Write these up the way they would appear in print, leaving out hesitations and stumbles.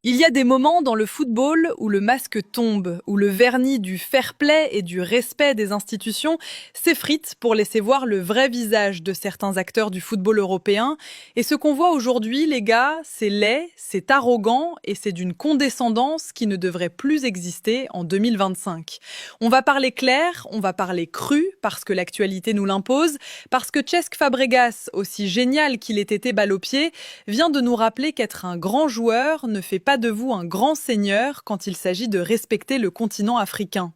Il y a des moments dans le football où le masque tombe, où le vernis du fair play et du respect des institutions s'effrite pour laisser voir le vrai visage de certains acteurs du football européen. Et ce qu'on voit aujourd'hui, les gars, c'est laid, c'est arrogant et c'est d'une condescendance qui ne devrait plus exister en 2025. On va parler clair, on va parler cru, parce que l'actualité nous l'impose, parce que Cesc Fabregas, aussi génial qu'il ait été balle au pied, vient de nous rappeler qu'être un grand joueur ne fait pas de vous un grand seigneur quand il s'agit de respecter le continent africain.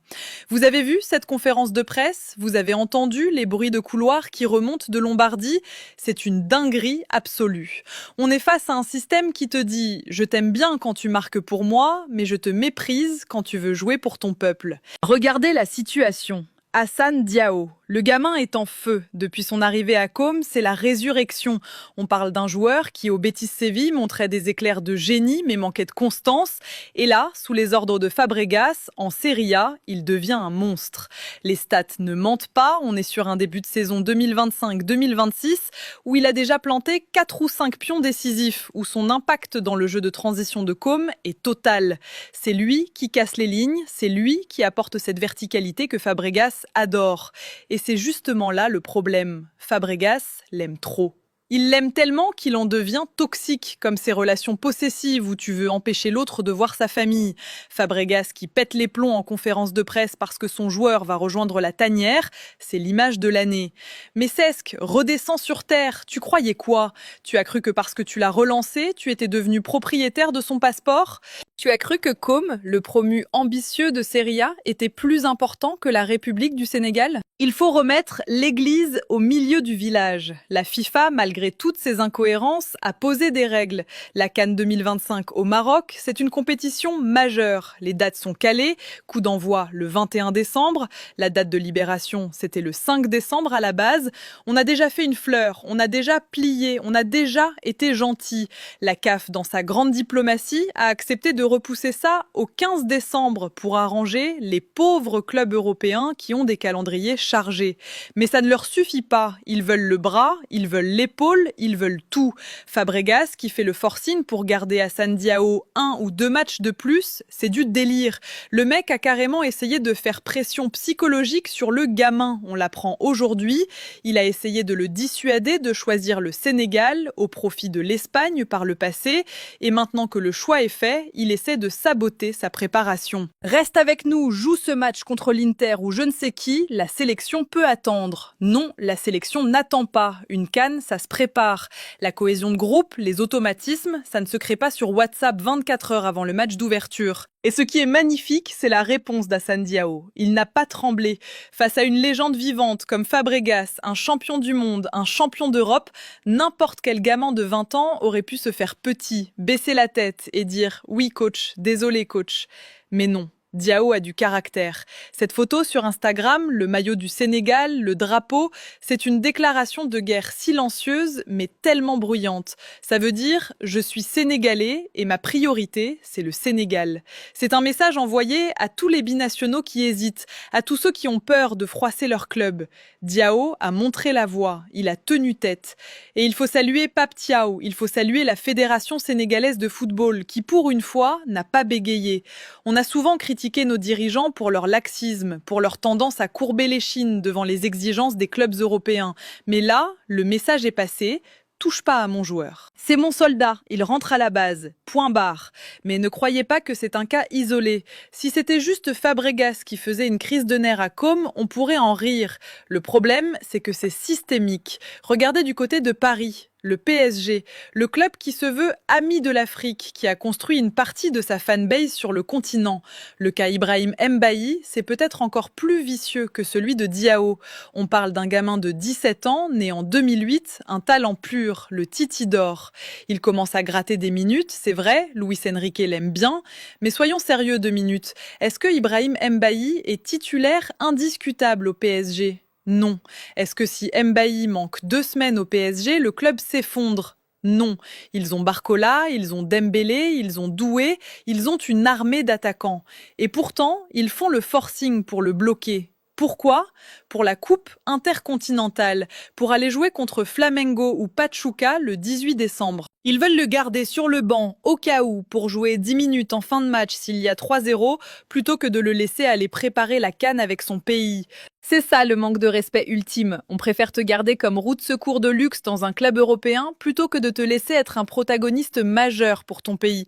Vous avez vu cette conférence de presse? Vous avez entendu les bruits de couloir qui remontent de Lombardie? C'est une dinguerie absolue. On est face à un système qui te dit « Je t'aime bien quand tu marques pour moi, mais je te méprise quand tu veux jouer pour ton peuple ». Regardez la situation. Hassan Diao. Le gamin est en feu. Depuis son arrivée à Com, c'est la résurrection. On parle d'un joueur qui, au Betis Séville, montrait des éclairs de génie mais manquait de constance. Et là, sous les ordres de Fabregas, en Serie A, il devient un monstre. Les stats ne mentent pas. On est sur un début de saison 2025-2026 où il a déjà planté 4 ou 5 pions décisifs, où son impact dans le jeu de transition de Com est total. C'est lui qui casse les lignes, c'est lui qui apporte cette verticalité que Fabregas adore. Et c'est justement là le problème. Fabregas l'aime trop. Il l'aime tellement qu'il en devient toxique, comme ces relations possessives où tu veux empêcher l'autre de voir sa famille. Fabregas qui pète les plombs en conférence de presse parce que son joueur va rejoindre la tanière, c'est l'image de l'année. Mais Cesc, redescends sur terre, tu croyais quoi? Tu as cru que parce que tu l'as relancé, tu étais devenu propriétaire de son passeport? Tu as cru que Com, le promu ambitieux de Serie A, était plus important que la République du Sénégal? Il faut remettre l'église au milieu du village. La FIFA, malgré toutes ses incohérences, a posé des règles. La CAN 2025 au Maroc, c'est une compétition majeure. Les dates sont calées, coup d'envoi le 21 décembre. La date de libération, c'était le 5 décembre à la base. On a déjà fait une fleur, on a déjà plié, on a déjà été gentil. La CAF, dans sa grande diplomatie, a accepté de repousser ça au 15 décembre pour arranger les pauvres clubs européens qui ont des calendriers chargés. Mais ça ne leur suffit pas. Ils veulent le bras, ils veulent l'épaule, ils veulent tout. Fabregas, qui fait le forcing pour garder Hassan Diao 1 ou 2 matchs de plus, c'est du délire. Le mec a carrément essayé de faire pression psychologique sur le gamin. On l'apprend aujourd'hui. Il a essayé de le dissuader de choisir le Sénégal au profit de l'Espagne par le passé. Et maintenant que le choix est fait, il essaie de saboter sa préparation. Reste avec nous, joue ce match contre l'Inter ou je ne sais qui, la sélection peut attendre. Non, la sélection n'attend pas. Une CAN, ça se prépare. La cohésion de groupe, les automatismes, ça ne se crée pas sur WhatsApp 24 heures avant le match d'ouverture. Et ce qui est magnifique, c'est la réponse d'Hassan Diao. Il n'a pas tremblé. Face à une légende vivante comme Fabregas, un champion du monde, un champion d'Europe, n'importe quel gamin de 20 ans aurait pu se faire petit, baisser la tête et dire « Oui coach, désolé coach ». Mais non. Diao a du caractère. Cette photo sur Instagram, le maillot du Sénégal, le drapeau, c'est une déclaration de guerre silencieuse mais tellement bruyante. Ça veut dire « je suis sénégalais et ma priorité, c'est le Sénégal ». C'est un message envoyé à tous les binationaux qui hésitent, à tous ceux qui ont peur de froisser leur club. Diao a montré la voie, il a tenu tête. Et il faut saluer Pape Thiaw, il faut saluer la Fédération sénégalaise de football qui, pour une fois, n'a pas bégayé. On a souvent critiqué nos dirigeants pour leur laxisme, pour leur tendance à courber l'échine devant les exigences des clubs européens. Mais là, le message est passé. Touche pas à mon joueur. C'est mon soldat, il rentre à la base, point barre. Mais ne croyez pas que c'est un cas isolé. Si c'était juste Fabregas qui faisait une crise de nerfs à Com, on pourrait en rire. Le problème, c'est que c'est systémique. Regardez du côté de Paris. Le PSG, le club qui se veut ami de l'Afrique, qui a construit une partie de sa fanbase sur le continent. Le cas Ibrahim Mbaye, c'est peut-être encore plus vicieux que celui de Diao. On parle d'un gamin de 17 ans, né en 2008, un talent pur, le Titi d'or. Il commence à gratter des minutes, c'est vrai, Luis Enrique l'aime bien, mais soyons sérieux 2 minutes. Est-ce que Ibrahim Mbaye est titulaire indiscutable au PSG ? Non. Est-ce que si Mbaye manque 2 semaines au PSG, le club s'effondre? Non. Ils ont Barcola, ils ont Dembélé, ils ont Doué, ils ont une armée d'attaquants. Et pourtant, ils font le forcing pour le bloquer. Pourquoi? Pour la Coupe intercontinentale, pour aller jouer contre Flamengo ou Pachuca le 18 décembre. Ils veulent le garder sur le banc au cas où pour jouer 10 minutes en fin de match s'il y a 3-0 plutôt que de le laisser aller préparer la CAN avec son pays. C'est ça le manque de respect ultime. On préfère te garder comme roue de secours de luxe dans un club européen plutôt que de te laisser être un protagoniste majeur pour ton pays.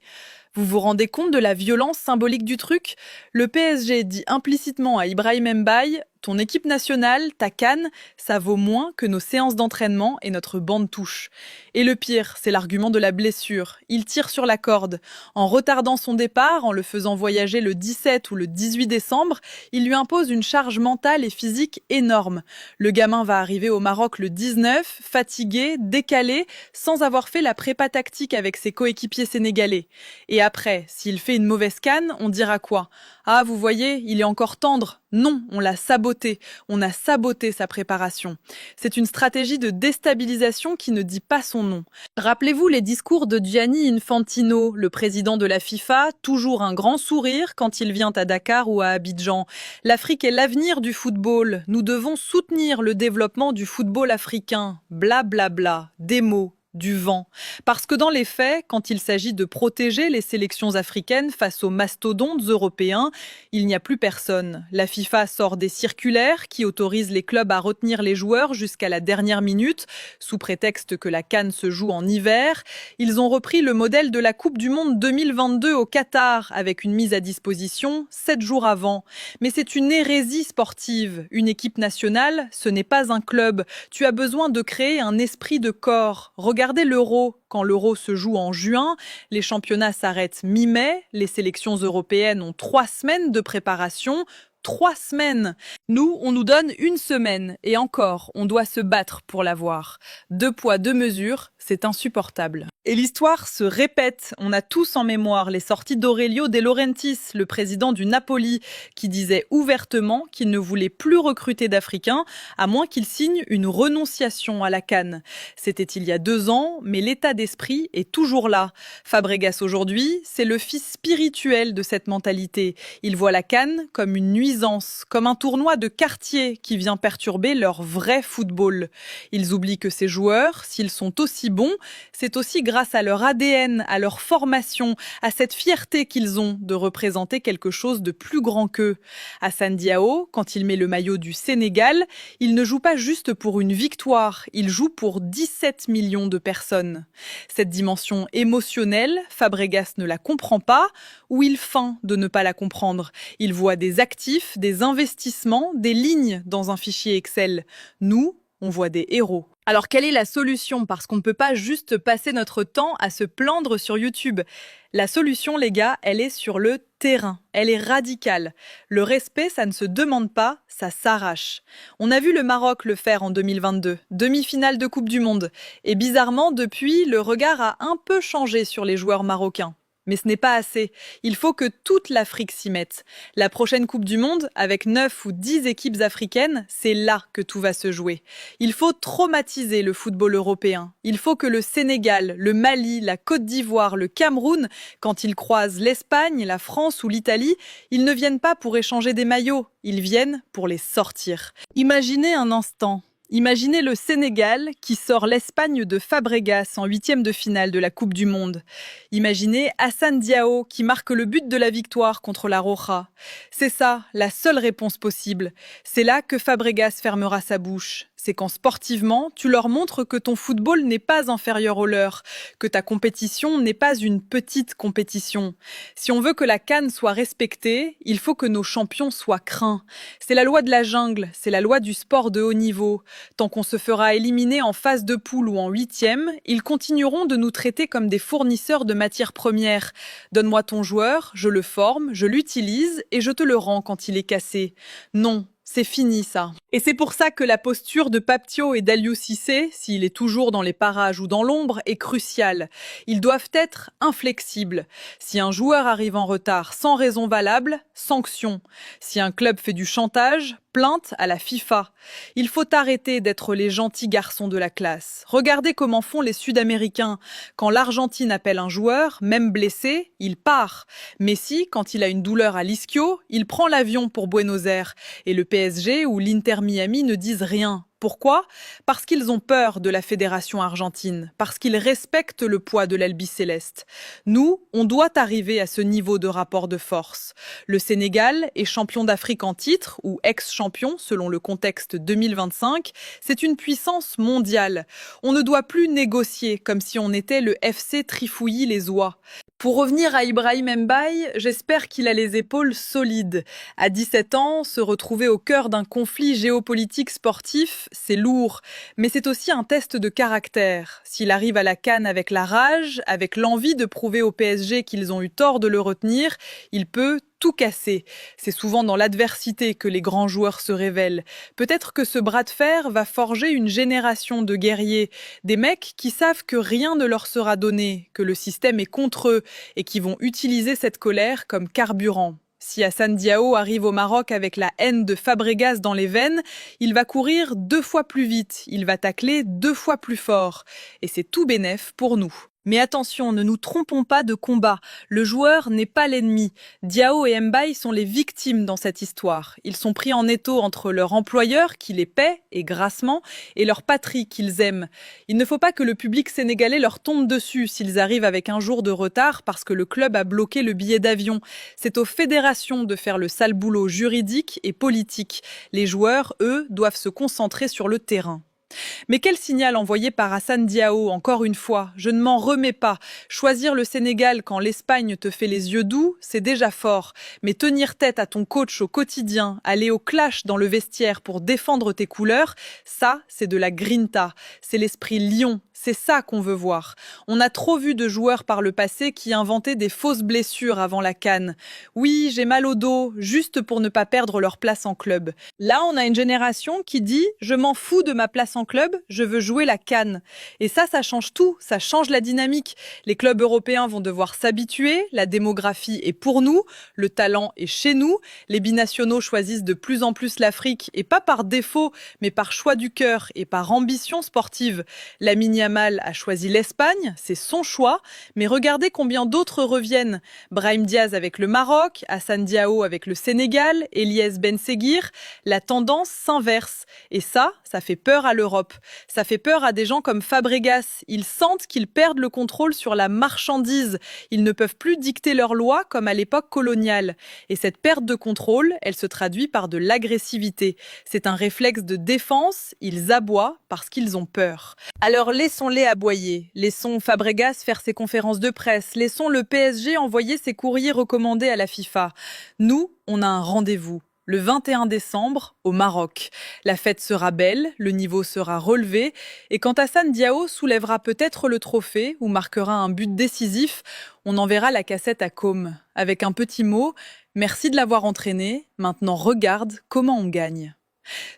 Vous vous rendez compte de la violence symbolique du truc? Le PSG dit implicitement à Ibrahim Mbaye: ton équipe nationale, ta CAN, ça vaut moins que nos séances d'entraînement et notre banc de touche. Et le pire, c'est l'argument de la blessure. Il tire sur la corde. En retardant son départ, en le faisant voyager le 17 ou le 18 décembre, il lui impose une charge mentale et physique énorme. Le gamin va arriver au Maroc le 19, fatigué, décalé, sans avoir fait la prépa tactique avec ses coéquipiers sénégalais. Et après, s'il fait une mauvaise CAN, on dira quoi? Ah, vous voyez, il est encore tendre. Non, on l'a saboté. On a saboté sa préparation. C'est une stratégie de déstabilisation qui ne dit pas son nom. Rappelez-vous les discours de Gianni Infantino, le président de la FIFA, toujours un grand sourire quand il vient à Dakar ou à Abidjan. L'Afrique est l'avenir du football. Nous devons soutenir le développement du football africain. Bla bla bla. Des mots. Du vent. Parce que dans les faits, quand il s'agit de protéger les sélections africaines face aux mastodontes européens, il n'y a plus personne. La FIFA sort des circulaires qui autorisent les clubs à retenir les joueurs jusqu'à la dernière minute, sous prétexte que la CAN se joue en hiver. Ils ont repris le modèle de la Coupe du Monde 2022 au Qatar, avec une mise à disposition 7 jours avant. Mais c'est une hérésie sportive. Une équipe nationale, ce n'est pas un club. Tu as besoin de créer un esprit de corps. Regardez l'Euro. Quand l'Euro se joue en juin, les championnats s'arrêtent mi-mai, les sélections européennes ont 3 semaines de préparation. 3 semaines. Nous, on nous donne 1 semaine. Et encore, on doit se battre pour l'avoir. 2 poids, 2 mesures, c'est insupportable. Et l'histoire se répète. On a tous en mémoire les sorties d'Aurelio De Laurentiis, le président du Napoli, qui disait ouvertement qu'il ne voulait plus recruter d'Africains, à moins qu'il signe une renonciation à la CAN. C'était il y a 2 ans, mais l'état d'esprit est toujours là. Fabregas aujourd'hui, c'est le fils spirituel de cette mentalité. Il voit la CAN comme une nuisance, comme un tournoi de quartier qui vient perturber leur vrai football. Ils oublient que ces joueurs, s'ils sont aussi bons, c'est aussi grâce à leur ADN, à leur formation, à cette fierté qu'ils ont de représenter quelque chose de plus grand qu'eux. Hassan Diao, quand il met le maillot du Sénégal, il ne joue pas juste pour une victoire, il joue pour 17 millions de personnes. Cette dimension émotionnelle, Fabregas ne la comprend pas, ou il feint de ne pas la comprendre. Il voit des actifs, des investissements, des lignes dans un fichier Excel. Nous, on voit des héros. Alors quelle est la solution? Parce qu'on ne peut pas juste passer notre temps à se plaindre sur YouTube. La solution, les gars, elle est sur le terrain. Elle est radicale. Le respect, ça ne se demande pas, ça s'arrache. On a vu le Maroc le faire en 2022, demi-finale de Coupe du Monde. Et bizarrement, depuis, le regard a un peu changé sur les joueurs marocains. Mais ce n'est pas assez. Il faut que toute l'Afrique s'y mette. La prochaine Coupe du Monde, avec 9 ou 10 équipes africaines, c'est là que tout va se jouer. Il faut traumatiser le football européen. Il faut que le Sénégal, le Mali, la Côte d'Ivoire, le Cameroun, quand ils croisent l'Espagne, la France ou l'Italie, ils ne viennent pas pour échanger des maillots, ils viennent pour les sortir. Imaginez un instant. Imaginez le Sénégal qui sort l'Espagne de Fabregas en 8e de finale de la Coupe du Monde. Imaginez Hassan Diao qui marque le but de la victoire contre la Roja. C'est ça, la seule réponse possible. C'est là que Fabregas fermera sa bouche. C'est quand sportivement, tu leur montres que ton football n'est pas inférieur au leur, que ta compétition n'est pas une petite compétition. Si on veut que la CAN soit respectée, il faut que nos champions soient craints. C'est la loi de la jungle, c'est la loi du sport de haut niveau. Tant qu'on se fera éliminer en phase de poule ou en 8e, ils continueront de nous traiter comme des fournisseurs de matières premières. Donne-moi ton joueur, je le forme, je l'utilise et je te le rends quand il est cassé. Non. C'est fini ça. Et c'est pour ça que la posture de Pape Thiaw et d'Aliou Cissé, s'il est toujours dans les parages ou dans l'ombre, est cruciale. Ils doivent être inflexibles. Si un joueur arrive en retard sans raison valable, sanction. Si un club fait du chantage, Plainte à la FIFA. Il faut arrêter d'être les gentils garçons de la classe. Regardez comment font les Sud-Américains. Quand l'Argentine appelle un joueur, même blessé, il part. Messi, quand il a une douleur à l'ischio, il prend l'avion pour Buenos Aires. Et le PSG ou l'Inter Miami ne disent rien. Pourquoi? Parce qu'ils ont peur de la fédération argentine, parce qu'ils respectent le poids de l'Albiceleste. Nous, on doit arriver à ce niveau de rapport de force. Le Sénégal est champion d'Afrique en titre, ou ex-champion selon le contexte 2025. C'est une puissance mondiale. On ne doit plus négocier comme si on était le FC Trifouilly-les-Oies. Pour revenir à Ibrahim Mbaye, j'espère qu'il a les épaules solides. À 17 ans, se retrouver au cœur d'un conflit géopolitique sportif, c'est lourd. Mais c'est aussi un test de caractère. S'il arrive à la CAN avec la rage, avec l'envie de prouver au PSG qu'ils ont eu tort de le retenir, il peut tout casser. C'est souvent dans l'adversité que les grands joueurs se révèlent. Peut-être que ce bras de fer va forger une génération de guerriers, des mecs qui savent que rien ne leur sera donné, que le système est contre eux et qui vont utiliser cette colère comme carburant. Si Assane Diao arrive au Maroc avec la haine de Fabregas dans les veines, il va courir 2 fois plus vite, il va tacler 2 fois plus fort. Et c'est tout bénef pour nous. Mais attention, ne nous trompons pas de combat. Le joueur n'est pas l'ennemi. Diao et Mbaye sont les victimes dans cette histoire. Ils sont pris en étau entre leur employeur, qui les paie, et grassement, et leur patrie qu'ils aiment. Il ne faut pas que le public sénégalais leur tombe dessus s'ils arrivent avec un jour de retard parce que le club a bloqué le billet d'avion. C'est aux fédérations de faire le sale boulot juridique et politique. Les joueurs, eux, doivent se concentrer sur le terrain. Mais quel signal envoyé par Assane Diao, encore une fois? Je ne m'en remets pas. Choisir le Sénégal quand l'Espagne te fait les yeux doux, c'est déjà fort. Mais tenir tête à ton coach au quotidien, aller au clash dans le vestiaire pour défendre tes couleurs, ça, c'est de la grinta. C'est l'esprit lion. C'est ça qu'on veut voir. On a trop vu de joueurs par le passé qui inventaient des fausses blessures avant la CAN. Oui, j'ai mal au dos, juste pour ne pas perdre leur place en club. Là, on a une génération qui dit « je m'en fous de ma place en club, je veux jouer la CAN ». Et ça change tout, ça change la dynamique. Les clubs européens vont devoir s'habituer, la démographie est pour nous, le talent est chez nous, les binationaux choisissent de plus en plus l'Afrique, et pas par défaut, mais par choix du cœur et par ambition sportive. Lamine Yamal a choisi l'Espagne, c'est son choix, mais regardez combien d'autres reviennent. Brahim Diaz avec le Maroc, Assane Diao avec le Sénégal, Eliès Benseghir. La tendance s'inverse. Et ça fait peur à l'Europe. Ça fait peur à des gens comme Fabregas. Ils sentent qu'ils perdent le contrôle sur la marchandise. Ils ne peuvent plus dicter leurs lois comme à l'époque coloniale. Et cette perte de contrôle, elle se traduit par de l'agressivité. C'est un réflexe de défense. Ils aboient parce qu'ils ont peur. Alors laissons-les aboyer. Laissons Fabregas faire ses conférences de presse. Laissons le PSG envoyer ses courriers recommandés à la FIFA. Nous, on a un rendez-vous. Le 21 décembre, au Maroc. La fête sera belle, le niveau sera relevé, et quand Assane Diao soulèvera peut-être le trophée ou marquera un but décisif, on enverra la cassette à Com, avec un petit mot « Merci de l'avoir entraîné, maintenant regarde comment on gagne ».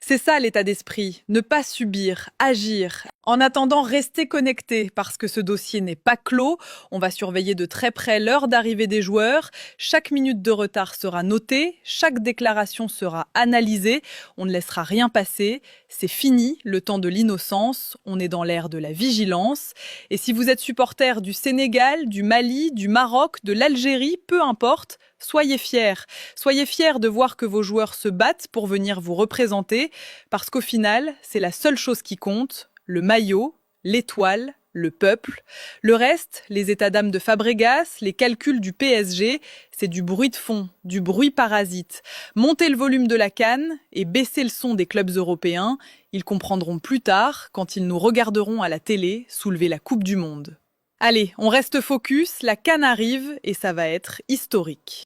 C'est ça l'état d'esprit, ne pas subir, agir. En attendant, restez connectés parce que ce dossier n'est pas clos. On va surveiller de très près l'heure d'arrivée des joueurs. Chaque minute de retard sera notée, chaque déclaration sera analysée. On ne laissera rien passer. C'est fini, le temps de l'innocence. On est dans l'ère de la vigilance. Et si vous êtes supporter du Sénégal, du Mali, du Maroc, de l'Algérie, peu importe, soyez fiers. Soyez fiers de voir que vos joueurs se battent pour venir vous représenter, parce qu'au final, c'est la seule chose qui compte, le maillot, l'étoile, le peuple. Le reste, les états d'âme de Fabregas, les calculs du PSG, c'est du bruit de fond, du bruit parasite. Montez le volume de la CAN et baissez le son des clubs européens. Ils comprendront plus tard, quand ils nous regarderont à la télé soulever la Coupe du Monde. Allez, on reste focus, la CAN arrive et ça va être historique.